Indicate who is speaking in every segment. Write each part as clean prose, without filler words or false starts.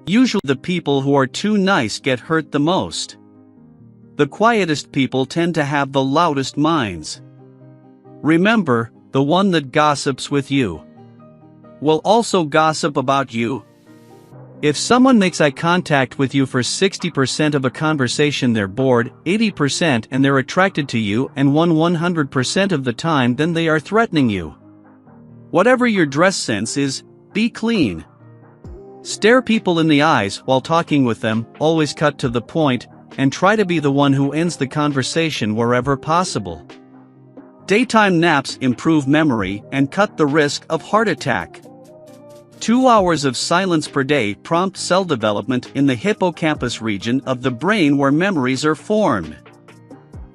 Speaker 1: Usually the people who are too nice get hurt the most. The quietest people tend to have the loudest minds. Remember, the one that gossips with you will also gossip about you. If someone makes eye contact with you for 60% of a conversation, they're bored, 80% and they're attracted to you, and 100% of the time then they are threatening you. Whatever your dress sense is, be clean. Stare people in the eyes while talking with them, always cut to the point, and try to be the one who ends the conversation wherever possible. Daytime naps improve memory and cut the risk of heart attack. 2 hours of silence per day prompt cell development in the hippocampus region of the brain where memories are formed.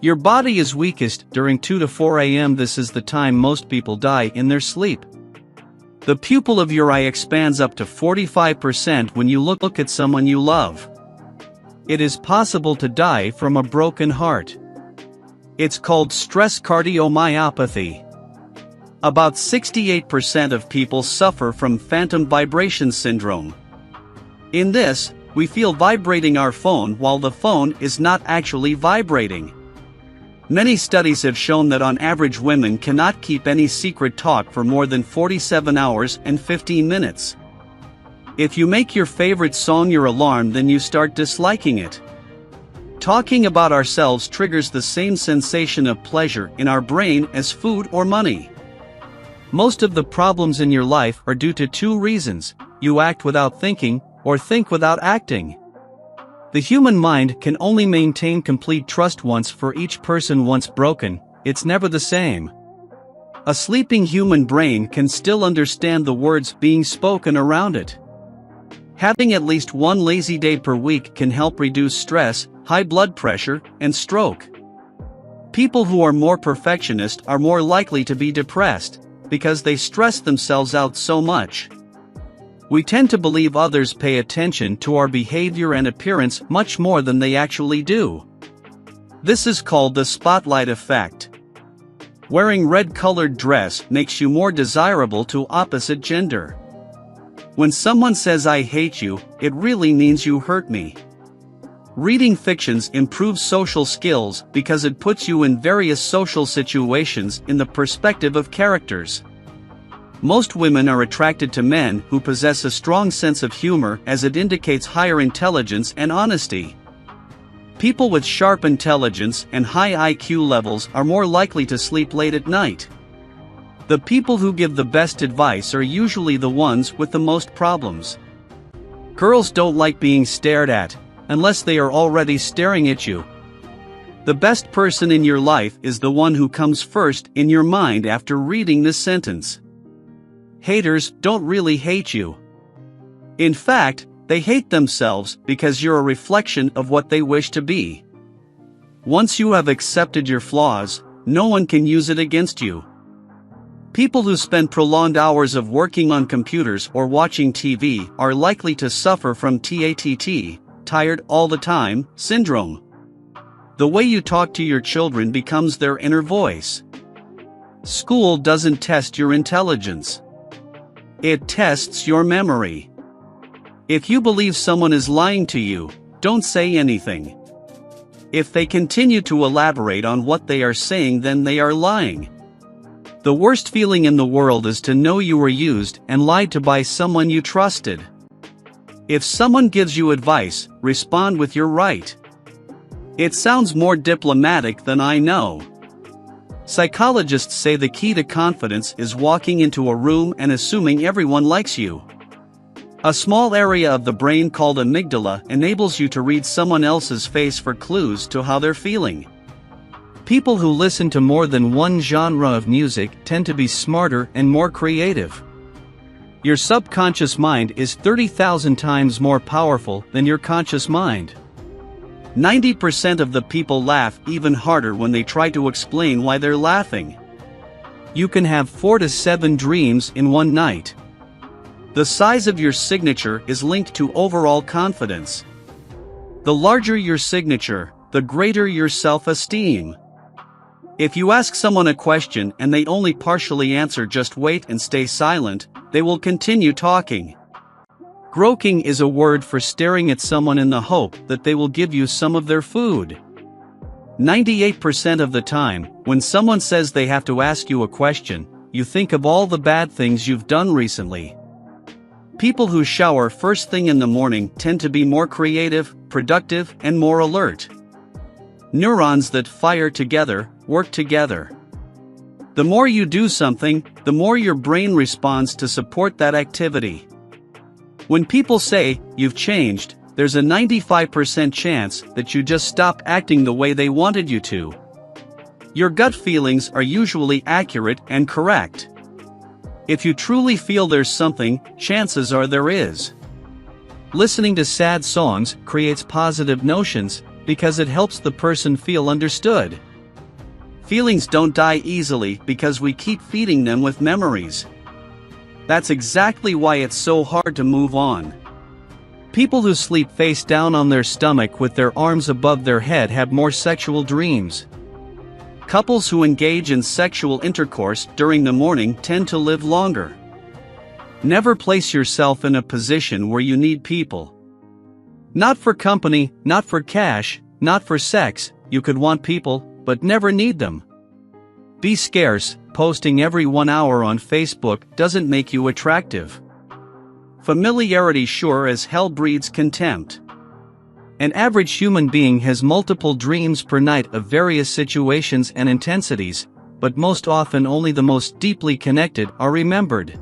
Speaker 1: Your body is weakest during 2 to 4 a.m. This is the time most people die in their sleep. The pupil of your eye expands up to 45% when you look at someone you love. It is possible to die from a broken heart. It's called stress cardiomyopathy. About 68% of people suffer from phantom vibration syndrome. In this, we feel vibrating our phone while the phone is not actually vibrating. Many studies have shown that on average women cannot keep any secret talk for more than 47 hours and 15 minutes. If you make your favorite song your alarm, then you start disliking it. Talking about ourselves triggers the same sensation of pleasure in our brain as food or money. Most of the problems in your life are due to 2 reasons: you act without thinking, or think without acting. The human mind can only maintain complete trust once for each person. Once broken, it's never the same. A sleeping human brain can still understand the words being spoken around it. Having at least 1 lazy day per week can help reduce stress, high blood pressure, and stroke. People who are more perfectionist are more likely to be depressed, because they stress themselves out so much. We tend to believe others pay attention to our behavior and appearance much more than they actually do. This is called the spotlight effect. Wearing red-colored dress makes you more desirable to opposite gender. When someone says "I hate you," it really means "you hurt me." Reading fictions improves social skills because it puts you in various social situations in the perspective of characters. Most women are attracted to men who possess a strong sense of humor, as it indicates higher intelligence and honesty. People with sharp intelligence and high IQ levels are more likely to sleep late at night. The people who give the best advice are usually the ones with the most problems. Girls don't like being stared at, unless they are already staring at you. The best person in your life is the one who comes first in your mind after reading this sentence. Haters don't really hate you. In fact, they hate themselves because you're a reflection of what they wish to be. Once you have accepted your flaws, no one can use it against you. People who spend prolonged hours of working on computers or watching TV are likely to suffer from TATT, tired all the time, syndrome. The way you talk to your children becomes their inner voice. School doesn't test your intelligence. It tests your memory. If you believe someone is lying to you, don't say anything. If they continue to elaborate on what they are saying, then they are lying. The worst feeling in the world is to know you were used and lied to by someone you trusted. If someone gives you advice, respond with "you're right." It sounds more diplomatic than I know. Psychologists say the key to confidence is walking into a room and assuming everyone likes you. A small area of the brain called amygdala enables you to read someone else's face for clues to how they're feeling. People who listen to more than one genre of music tend to be smarter and more creative. Your subconscious mind is 30,000 times more powerful than your conscious mind. 90% of the people laugh even harder when they try to explain why they're laughing. You can have 4 to 7 dreams in one night. The size of your signature is linked to overall confidence. The larger your signature, the greater your self-esteem. If you ask someone a question and they only partially answer, just wait and stay silent, they will continue talking. Groking is a word for staring at someone in the hope that they will give you some of their food. 98% of the time, when someone says they have to ask you a question, you think of all the bad things you've done recently. People who shower first thing in the morning tend to be more creative, productive, and more alert. Neurons that fire together, work together. The more you do something, the more your brain responds to support that activity. When people say, "You've changed," there's a 95% chance that you just stop acting the way they wanted you to. Your gut feelings are usually accurate and correct. If you truly feel there's something, chances are there is. Listening to sad songs creates positive notions because it helps the person feel understood. Feelings don't die easily because we keep feeding them with memories. That's exactly why it's so hard to move on. People who sleep face down on their stomach with their arms above their head have more sexual dreams. Couples who engage in sexual intercourse during the morning tend to live longer. Never place yourself in a position where you need people. Not for company, not for cash, not for sex. You could want people, but never need them. Be scarce. Posting every 1 hour on Facebook doesn't make you attractive. Familiarity sure as hell breeds contempt. An average human being has multiple dreams per night of various situations and intensities, but most often only the most deeply connected are remembered.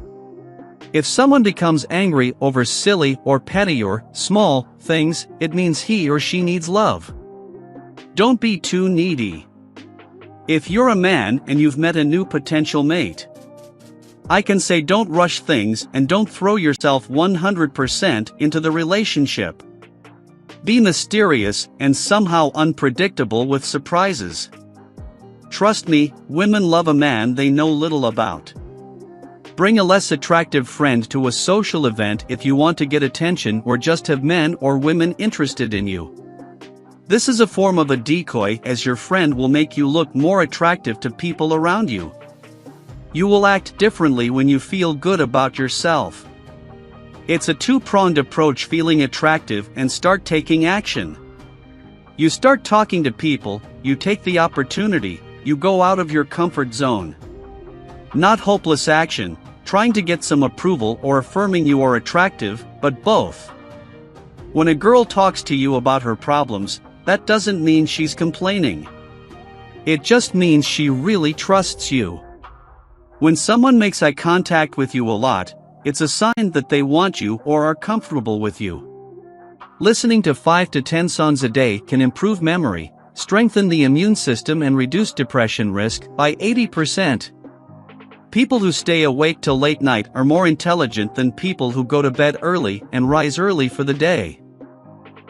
Speaker 1: If someone becomes angry over silly or petty or small things, it means he or she needs love. Don't be too needy. If you're a man and you've met a new potential mate, I can say don't rush things and don't throw yourself 100% into the relationship. Be mysterious and somehow unpredictable with surprises. Trust me, women love a man they know little about. Bring a less attractive friend to a social event if you want to get attention or just have men or women interested in you. This is a form of a decoy, as your friend will make you look more attractive to people around you. You will act differently when you feel good about yourself. It's a two-pronged approach: feeling attractive and start taking action. You start talking to people, you take the opportunity, you go out of your comfort zone. Not hopeless action, trying to get some approval or affirming you are attractive, but both. When a girl talks to you about her problems, that doesn't mean she's complaining. It just means she really trusts you. When someone makes eye contact with you a lot, it's a sign that they want you or are comfortable with you. Listening to 5 to 10 songs a day can improve memory, strengthen the immune system, and reduce depression risk by 80%. People who stay awake till late night are more intelligent than people who go to bed early and rise early for the day.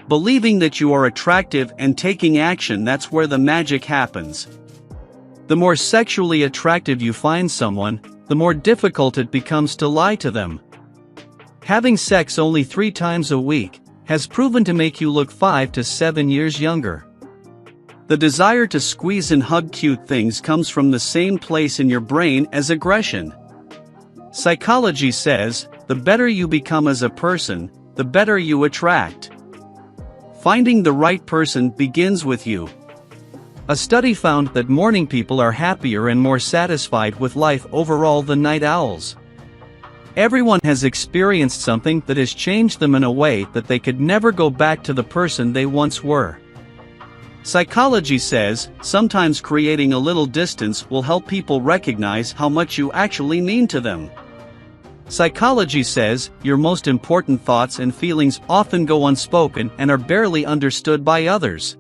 Speaker 1: Believing that you are attractive and taking action, that's where the magic happens. The more sexually attractive you find someone, the more difficult it becomes to lie to them. Having sex only 3 times a week has proven to make you look 5 to 7 years younger. The desire to squeeze and hug cute things comes from the same place in your brain as aggression. Psychology says, the better you become as a person, the better you attract. Finding the right person begins with you. A study found that morning people are happier and more satisfied with life overall than night owls. Everyone has experienced something that has changed them in a way that they could never go back to the person they once were. Psychology says, sometimes creating a little distance will help people recognize how much you actually mean to them. Psychology says, your most important thoughts and feelings often go unspoken and are barely understood by others.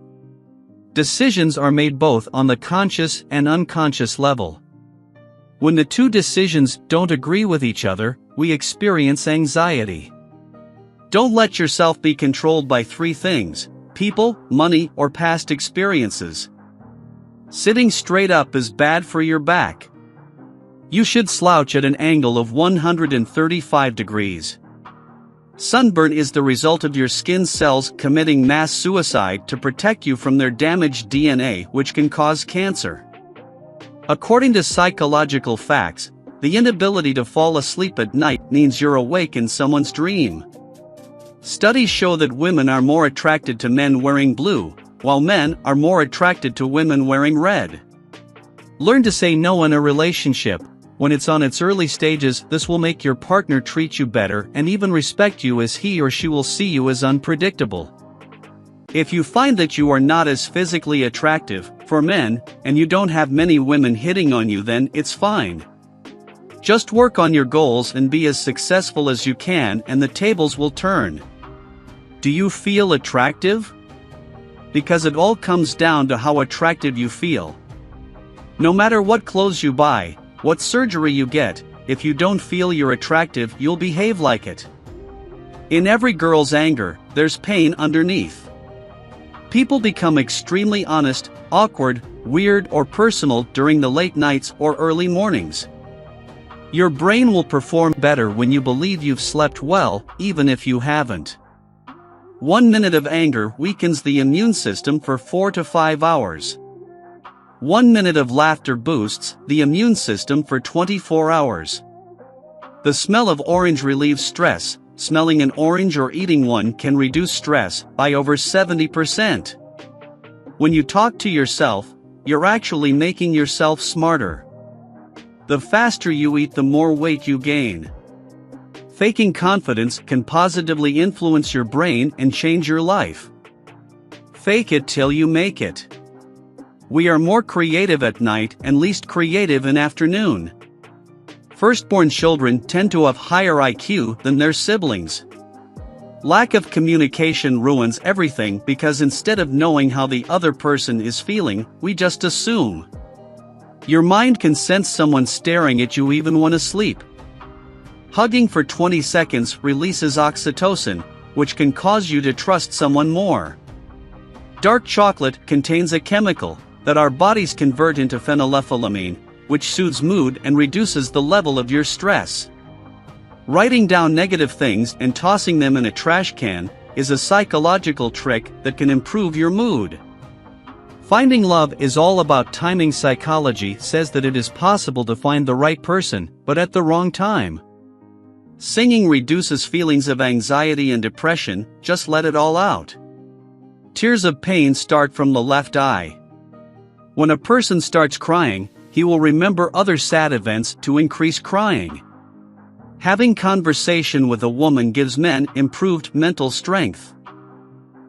Speaker 1: Decisions are made both on the conscious and unconscious level. When the two decisions don't agree with each other, we experience anxiety. Don't let yourself be controlled by 3 things: people, money, or past experiences. Sitting straight up is bad for your back. You should slouch at an angle of 135 degrees. Sunburn is the result of your skin cells committing mass suicide to protect you from their damaged DNA, which can cause cancer. According to psychological facts, the inability to fall asleep at night means you're awake in someone's dream. Studies show that women are more attracted to men wearing blue, while men are more attracted to women wearing red. Learn to say no in a relationship. When it's on its early stages, this will make your partner treat you better and even respect you, as he or she will see you as unpredictable. If you find that you are not as physically attractive for men, and you don't have many women hitting on you, then it's fine. Just work on your goals and be as successful as you can, and the tables will turn. Do you feel attractive? Because it all comes down to how attractive you feel. No matter what clothes you buy, what surgery you get, if you don't feel you're attractive, you'll behave like it. In every girl's anger, there's pain underneath. People become extremely honest, awkward, weird, or personal during the late nights or early mornings. Your brain will perform better when you believe you've slept well, even if you haven't. 1 minute of anger weakens the immune system for 4 to 5 hours. 1 minute of laughter boosts the immune system for 24 hours. The smell of orange relieves stress. Smelling an orange or eating one can reduce stress by over 70%. When you talk to yourself, you're actually making yourself smarter. The faster you eat, the more weight you gain. Faking confidence can positively influence your brain and change your life. Fake it till you make it. We are more creative at night and least creative in afternoon. Firstborn children tend to have higher IQ than their siblings. Lack of communication ruins everything, because instead of knowing how the other person is feeling, we just assume. Your mind can sense someone staring at you even when asleep. Hugging for 20 seconds releases oxytocin, which can cause you to trust someone more. Dark chocolate contains a chemical that our bodies convert into phenylethylamine, which soothes mood and reduces the level of your stress. Writing down negative things and tossing them in a trash can is a psychological trick that can improve your mood. Finding love is all about timing. Psychology says that it is possible to find the right person, but at the wrong time. Singing reduces feelings of anxiety and depression. Just let it all out. Tears of pain start from the left eye. When a person starts crying, he will remember other sad events to increase crying. Having conversation with a woman gives men improved mental strength.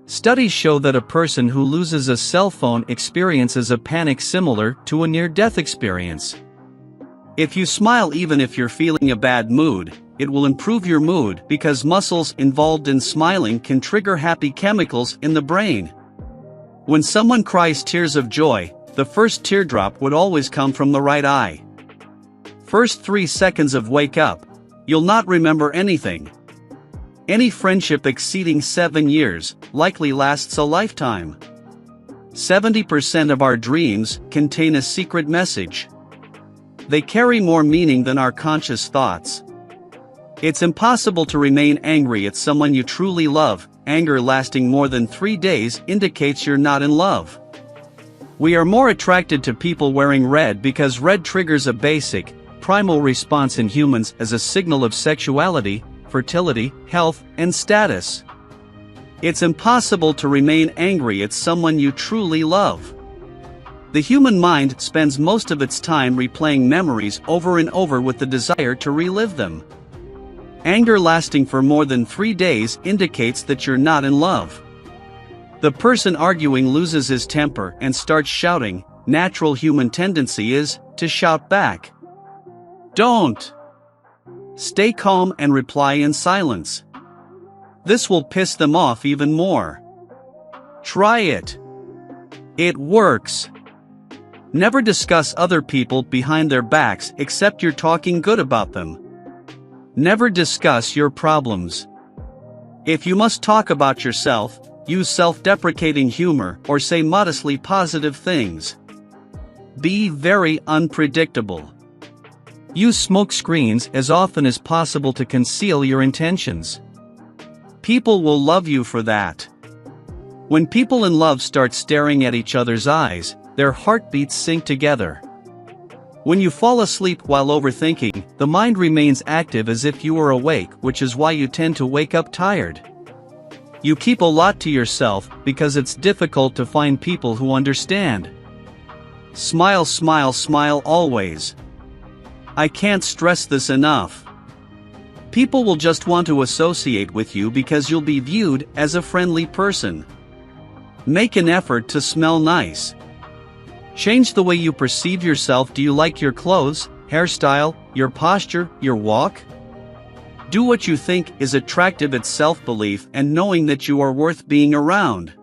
Speaker 1: Studies show that a person who loses a cell phone experiences a panic similar to a near-death experience. If you smile even if you're feeling a bad mood, it will improve your mood, because muscles involved in smiling can trigger happy chemicals in the brain. When someone cries tears of joy, the first teardrop would always come from the right eye. First 3 seconds of wake up, you'll not remember anything. Any friendship exceeding 7 years likely lasts a lifetime. 70% of our dreams contain a secret message. They carry more meaning than our conscious thoughts. It's impossible to remain angry at someone you truly love. Anger lasting more than 3 days indicates you're not in love. We are more attracted to people wearing red because red triggers a basic, primal response in humans as a signal of sexuality, fertility, health, and status. It's impossible to remain angry at someone you truly love. The human mind spends most of its time replaying memories over and over with the desire to relive them. Anger lasting for more than 3 days indicates that you're not in love. The person arguing loses his temper and starts shouting. Natural human tendency is to shout back. Don't. Stay calm and reply in silence. This will piss them off even more. Try it. It works. Never discuss other people behind their backs except you're talking good about them. Never discuss your problems. If you must talk about yourself, use self-deprecating humor or say modestly positive things. Be very unpredictable. Use smoke screens as often as possible to conceal your intentions. People will love you for that. When people in love start staring at each other's eyes, their heartbeats sync together. When you fall asleep while overthinking, the mind remains active as if you were awake, which is why you tend to wake up tired. You keep a lot to yourself because it's difficult to find people who understand. Smile, smile, smile always. I can't stress this enough. People will just want to associate with you because you'll be viewed as a friendly person. Make an effort to smell nice. Change the way you perceive yourself. Do you like your clothes, hairstyle, your posture, your walk? Do what you think is attractive. It's self-belief and knowing that you are worth being around.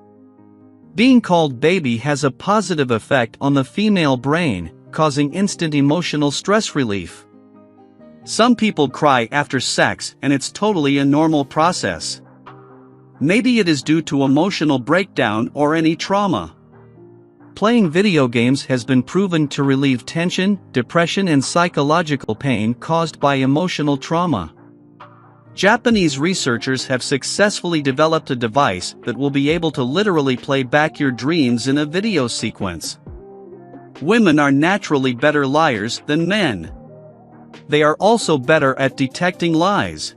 Speaker 1: Being called baby has a positive effect on the female brain, causing instant emotional stress relief. Some people cry after sex, and it's totally a normal process. Maybe it is due to emotional breakdown or any trauma. Playing video games has been proven to relieve tension, depression, and psychological pain caused by emotional trauma. Japanese researchers have successfully developed a device that will be able to literally play back your dreams in a video sequence. Women are naturally better liars than men. They are also better at detecting lies.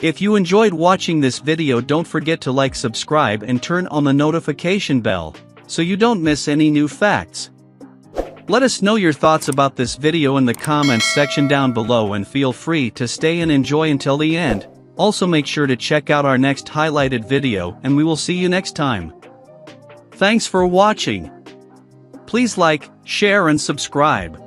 Speaker 1: If you enjoyed watching this video, don't forget to like, subscribe, and turn on the notification bell, so you don't miss any new facts. Let us know your thoughts about this video in the comments section down below, and feel free to stay and enjoy until the end. Also make sure to check out our next highlighted video, and we will see you next time. Thanks for watching. Please like, share, and subscribe.